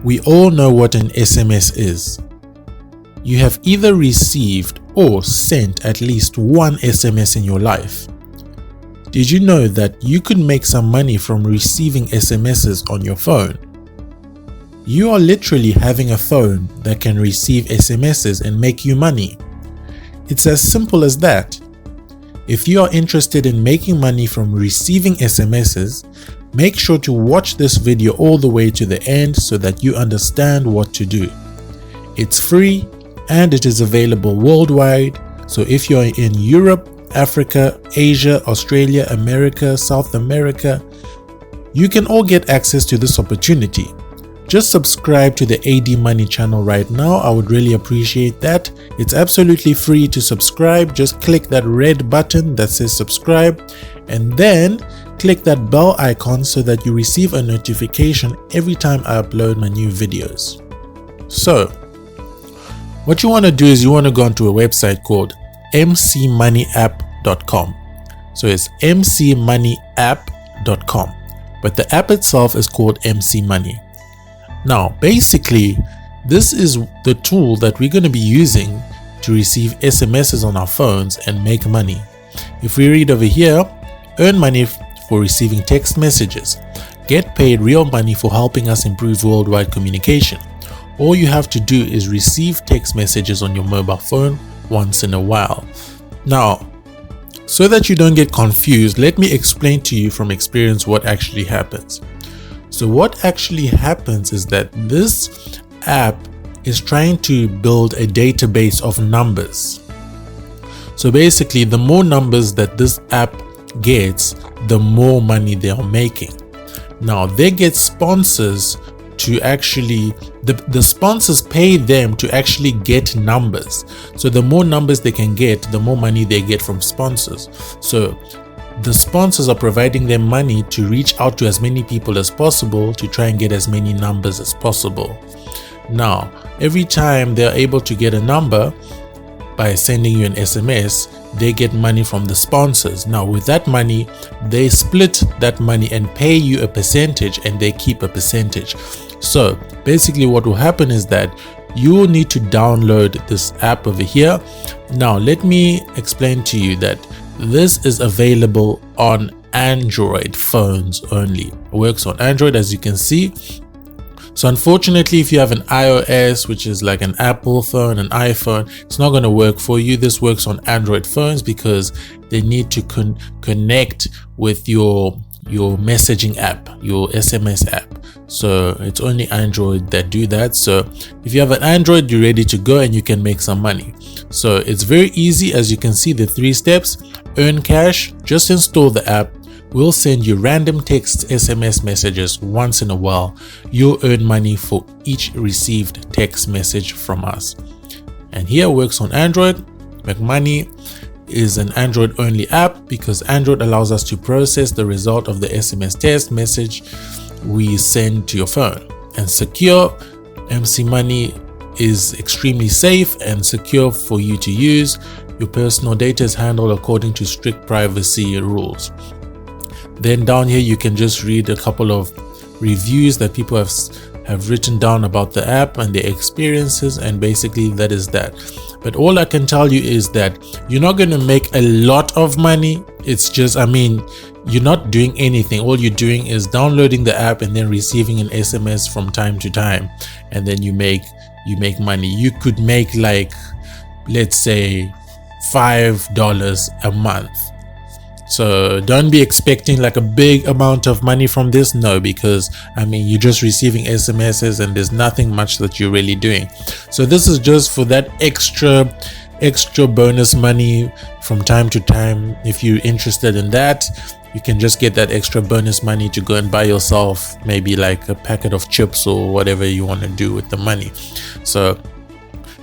We all know what an SMS is. You have either received or sent at least one SMS in your life. Did you know that you could make some money from receiving SMSs on your phone? You are literally having a phone that can receive SMSs and make you money. It's as simple as that. If you are interested in making money from receiving SMSs, make sure to watch this video all the way to the end so that you understand what to do. It's free and it is available worldwide. So if you're in Europe, Africa, Asia, Australia, America, South America, you can all get access to this opportunity. Just subscribe to the AD Money channel right now. I would really appreciate that. It's absolutely free to subscribe. Just click that red button that says subscribe and then click that bell icon so that you receive a notification every time I upload my new videos. So, what you want to do is you want to go onto a website called mcmoneyapp.com. So it's mcmoneyapp.com, but the app itself is called MC Money. Now, basically, this is the tool that we're going to be using to receive SMSs on our phones and make money. If we read over here, earn money for receiving text messages. Get paid real money for helping us improve worldwide communication. All you have to do is receive text messages on your mobile phone once in a while. Now, so that you don't get confused, let me explain to you from experience what actually happens. So what actually happens is that this app is trying to build a database of numbers. So basically, the more numbers that this app gets, the more money they are making. Now, they get sponsors to actually, the sponsors pay them to actually get numbers. So the more numbers they can get, the more money they get from sponsors. So the sponsors are providing them money to reach out to as many people as possible to try and get as many numbers as possible. Now, every time they're able to get a number by sending you an SMS, they get money from the sponsors. Now, with that money, they split that money and pay you a percentage and they keep a percentage. So basically what will happen is that you will need to download this app over here. Now, let me explain to you that this is available on Android phones only. It works on Android, as you can see. So unfortunately, if you have an iOS, which is like an Apple phone, an iPhone, it's not going to work for you. This works on Android phones because they need to connect with your messaging app, your SMS app. So it's only Android that do that. So if you have an Android, you're ready to go and you can make some money. So it's very easy. As you can see, the 3 steps: earn cash, just install the app. We'll send you random text SMS messages once in a while. You'll earn money for each received text message from us. And here works on Android. Make Money is an Android only app because Android allows us to process the result of the SMS text message we send to your phone. And secure, MC Money is extremely safe and secure for you to use. Your personal data is handled according to strict privacy rules. Then down here you can just read a couple of reviews that people have written down about the app and their experiences, and basically that is that. But all I can tell you is that you're not going to make a lot of money. It's just, you're not doing anything. All you're doing is downloading the app and then receiving an SMS from time to time, and then you make money. You could make, like, let's say $5 a month. So don't be expecting like a big amount of money from this. No, because you're just receiving SMSs and there's nothing much that you're really doing. So this is just for that extra bonus money from time to time. If you're interested in that, you can just get that extra bonus money to go and buy yourself maybe like a packet of chips or whatever you want to do with the money. So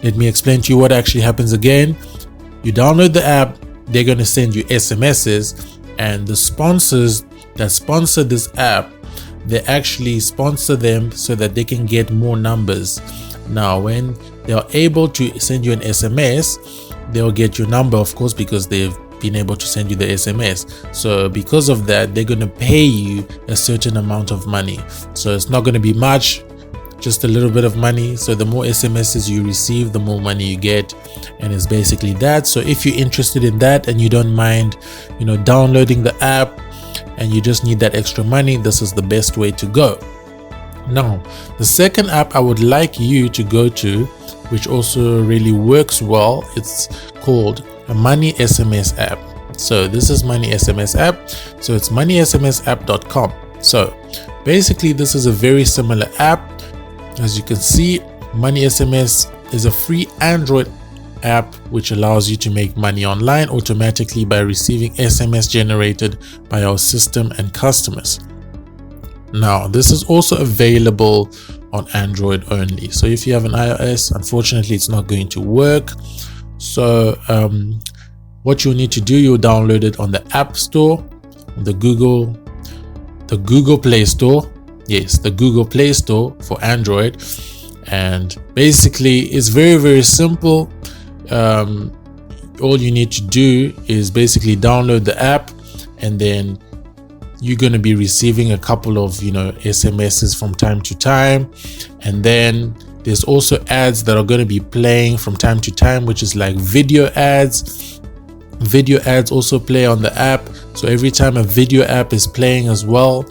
let me explain to you what actually happens again. You download the app. They're going to send you SMSs, and the sponsors that sponsor this app, they actually sponsor them so that they can get more numbers. Now, when they are able to send you an SMS, they'll get your number, of course, because they've been able to send you the SMS. So because of that, they're going to pay you a certain amount of money. So it's not going to be much. just a little bit of money. So the more SMSs you receive, the more money you get, and it's basically that. So if you're interested in that and you don't mind, downloading the app and you just need that extra money, this is the best way to go. Now, the second app I would like you to go to, which also really works well, it's called a Money SMS App. So this is Money SMS App. So it's moneysmsapp.com. So basically this is a very similar app. As you can see, Money SMS is a free Android app which allows you to make money online automatically by receiving SMS generated by our system and customers. Now, this is also available on Android only. So if you have an iOS, unfortunately, it's not going to work. So what you'll need to do, you'll download it on the App Store, the Google Play Store. Yes, the Google Play Store for Android. And basically, it's very, very simple. All you need to do is basically download the app, and then you're going to be receiving a couple of SMSs from time to time, and then there's also ads that are going to be playing from time to time, which is like video ads. Video ads also play on the app, so every time a video app is playing as well,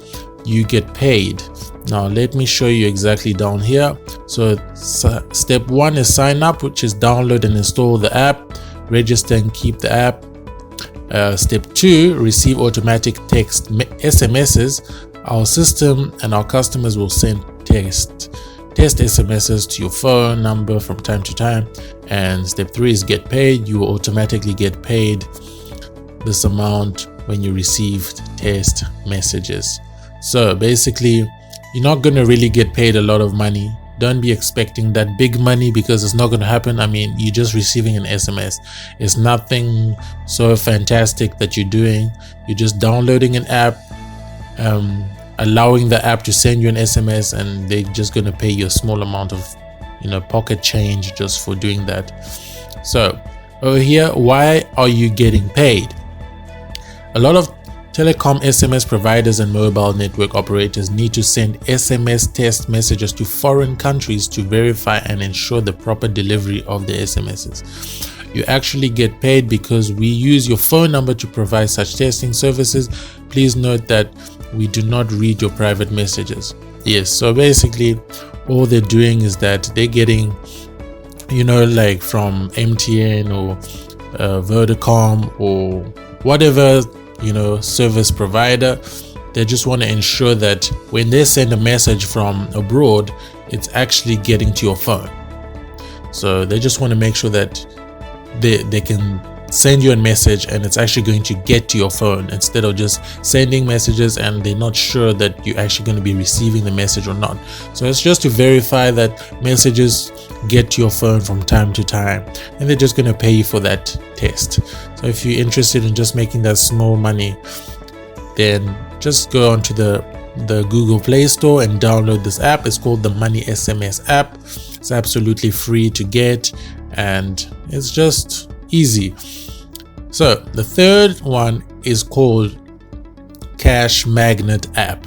you get paid. Now let me show you exactly down here. So step 1 is sign up, which is download and install the app, register and keep the app. Step 2, receive automatic text SMSs. Our system and our customers will send test SMSs to your phone number from time to time. And step 3 is get paid. You will automatically get paid this amount when you receive test messages. So basically, you're not going to really get paid a lot of money. Don't be expecting that big money, because it's not going to happen. I mean, you're just receiving an SMS. It's nothing so fantastic that you're doing. You're just downloading an app, allowing the app to send you an SMS, and they're just going to pay you a small amount of pocket change just for doing that. So over here, why are you getting paid? A lot of telecom SMS providers and mobile network operators need to send SMS test messages to foreign countries to verify and ensure the proper delivery of the SMSs. You actually get paid because we use your phone number to provide such testing services. Please note that we do not read your private messages. Yes, so basically all they're doing is that they're getting, like from MTN or Vodacom or whatever service provider. They just want to ensure that when they send a message from abroad, it's actually getting to your phone. So they just want to make sure that they can send you a message and it's actually going to get to your phone, instead of just sending messages and they're not sure that you're actually going to be receiving the message or not. So it's just to verify that messages get to your phone from time to time, and they're just going to pay you for that test. So if you're interested in just making that small money, then just go onto the Google Play Store and download this app. It's called the Money SMS app. It's absolutely free to get, and it's just easy. So the third one is called Cash Magnet app.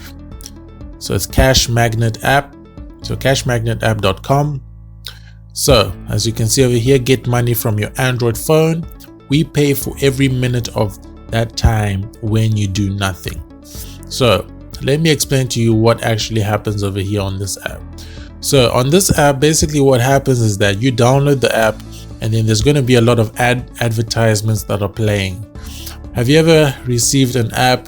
So it's Cash Magnet app. So cashmagnetapp.com. So as you can see over here, get money from your Android phone. We pay for every minute of that time when you do nothing. So let me explain to you what actually happens over here on this app. So on this app, basically what happens is that you download the app, and then there's going to be a lot of advertisements that are playing. Have you ever received an app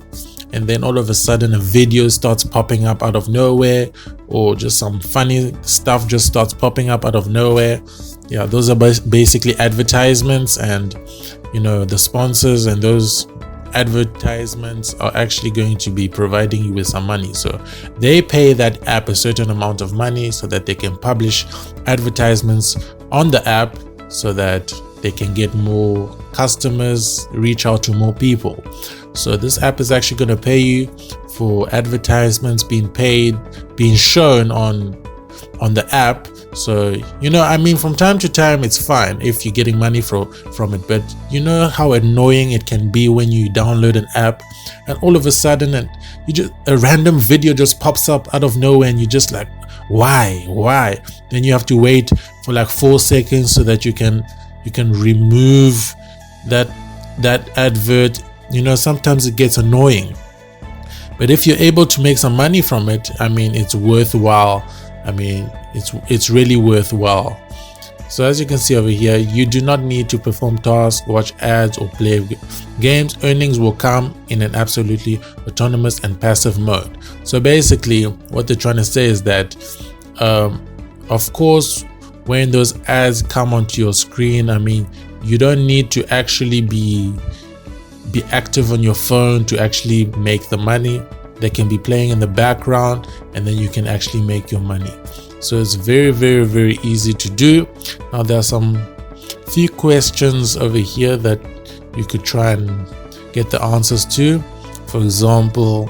and then all of a sudden a video starts popping up out of nowhere, or just some funny stuff just starts popping up out of nowhere? Yeah, those are basically advertisements, and the sponsors and those advertisements are actually going to be providing you with some money. So they pay that app a certain amount of money so that they can publish advertisements on the app, so that they can get more customers, reach out to more people. So this app is actually going to pay you for advertisements being shown on the app. So from time to time it's fine if you're getting money from it, but you know how annoying it can be when you download an app and all of a sudden a random video just pops up out of nowhere, and you're just like, Why? Then you have to wait for like 4 seconds so that you can remove that advert. You know, sometimes it gets annoying, but if you're able to make some money from it, I mean, it's worthwhile. I mean, it's really worthwhile. So as you can see over here, you do not need to perform tasks, watch ads, or play games. Earnings will come in an absolutely autonomous and passive mode. So basically what they're trying to say is that of course, when those ads come onto your screen, I mean, you don't need to actually be active on your phone to actually make the money. They can be playing in the background, and then you can actually make your money. So it's very, very, very easy to do. Now there are some few questions over here that you could try and get the answers to. For example,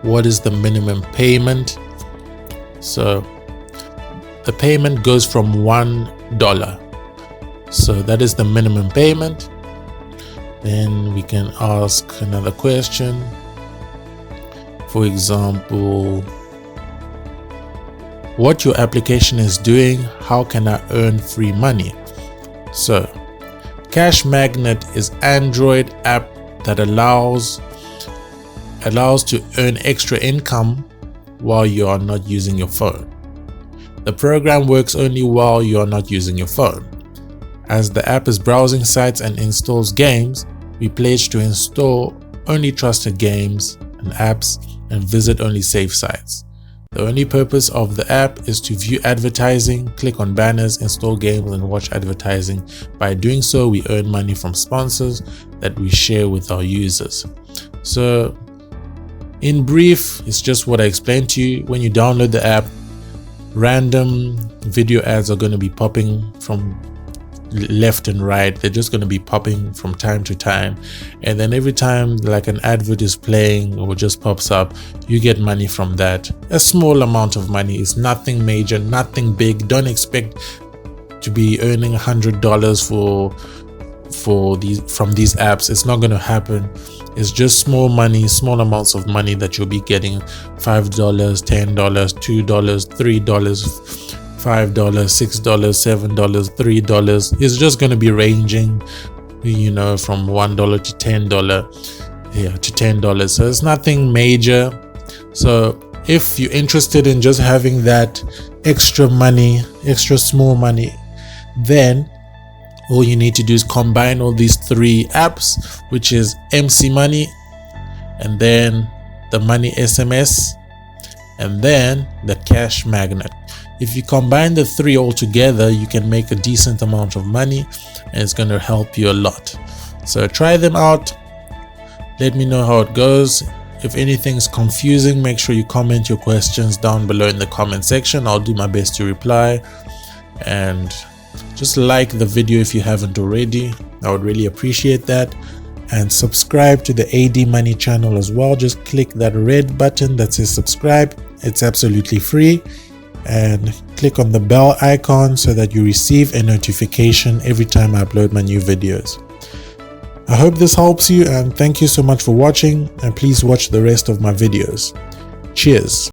what is the minimum payment? So the payment goes from $1. So that is the minimum payment. Then we can ask another question. For example, what your application is doing, how can I earn free money? So Cash Magnet is Android app that allows to earn extra income while you are not using your phone. The program works only while you are not using your phone. As the app is browsing sites and installs games, we pledge to install only trusted games and apps and visit only safe sites. The only purpose of the app is to view advertising, click on banners, install games, and watch advertising. By doing so, we earn money from sponsors that we share with our users. So, in brief, it's just what I explained to you. When you download the app, random video ads are going to be popping from left and right. They're just going to be popping from time to time, and then every time like an advert is playing or just pops up, you get money from that. A small amount of money. Is nothing major, nothing big. Don't expect to be earning $100 from these apps. It's not going to happen. It's just small money, small amounts of money that you'll be getting. $5, $10, $2, $3, $5, $6, $7, $3. It's just going to be ranging, you know, from $1 to $10. Yeah, to $10. So it's nothing major. So if you're interested in just having that extra money, extra small money, then all you need to do is combine all these 3 apps, which is MC Money, and then the Money SMS, and then the Cash Magnet. If you combine the 3 all together, you can make a decent amount of money, and it's going to help you a lot. So try them out. Let me know how it goes. If anything's confusing, make sure you comment your questions down below in the comment section. I'll do my best to reply. And just like the video if you haven't already. I would really appreciate that. And subscribe to the AD Money channel as well. Just click that red button that says subscribe. It's absolutely free. And click on the bell icon so that you receive a notification every time I upload my new videos. I hope this helps you, and thank you so much for watching, and please watch the rest of my videos. Cheers.